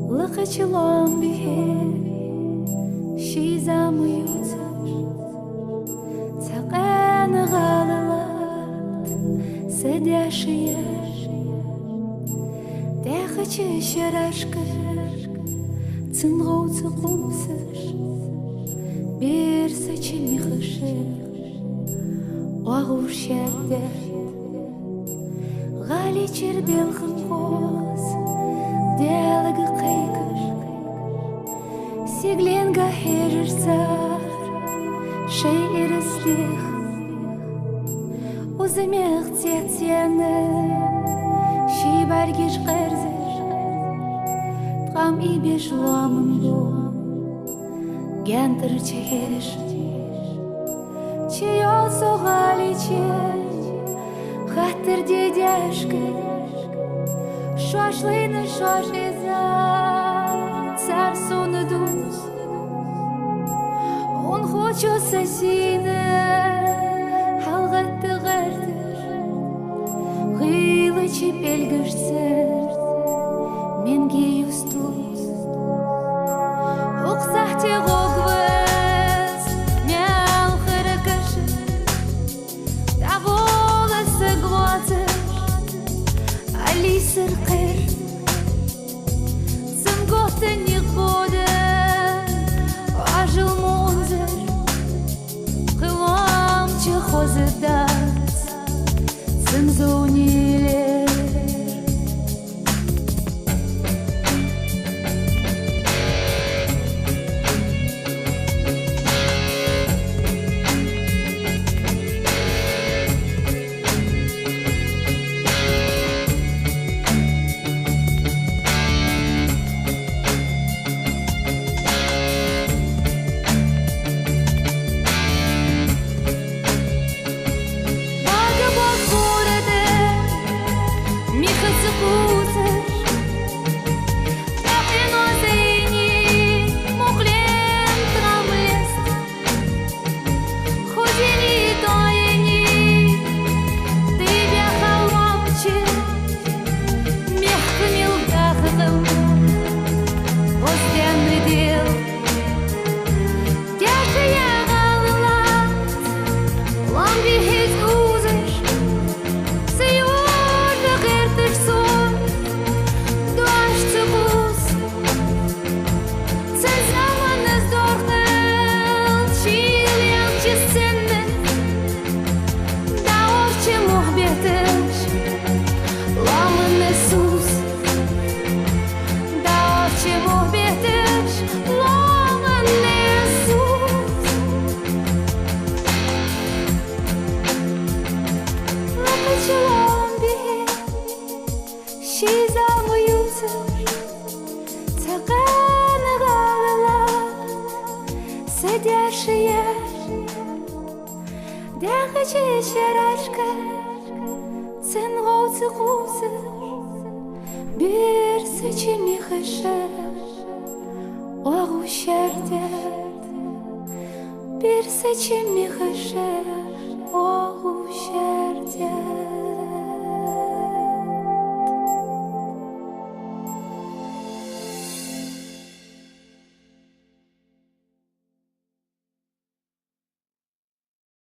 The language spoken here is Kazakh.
Лакачилом бихе шизамуются цакана галалат сидяшие дехачи шарашка цынгоуцы кусыш bir saçımı hışır Oğur şerde Gali çerbelgin koz Delgi kıykır Siglenga herirsar Şey erislih Uzimեղ цецяны Şi bargiş qerzir Tqam ibeş lamın bu Gentr çeheş Çiyo soğaliçe Hattır dedяшка Şoşlıyını şoşeza Цар соны дуз Он хочет сосины Халғатты ғардыр Ғилы чепелгірсір Менге юстуз Уқсахте ғоғвыз Мяу қырықышы Да волосы глотыр Алисыр қыр Цынготы не ходы Ажыл монзыр Қылам чехозы дат Цынзунилер Сидяшие Дехачи шарашка Цынгоуцы кусыр Bir saçımı hışır Oğu şerdet Bir saçımı hışır Oğu